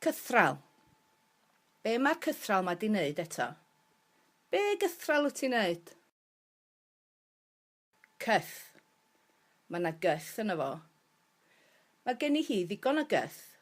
Cythral. Be mae'r cythral ma 'di wneud eto? Be gythral wyt ti'n wneud? Cyth. Mae 'na gyth yno fo. Mae gen i hi ddigon o gyth.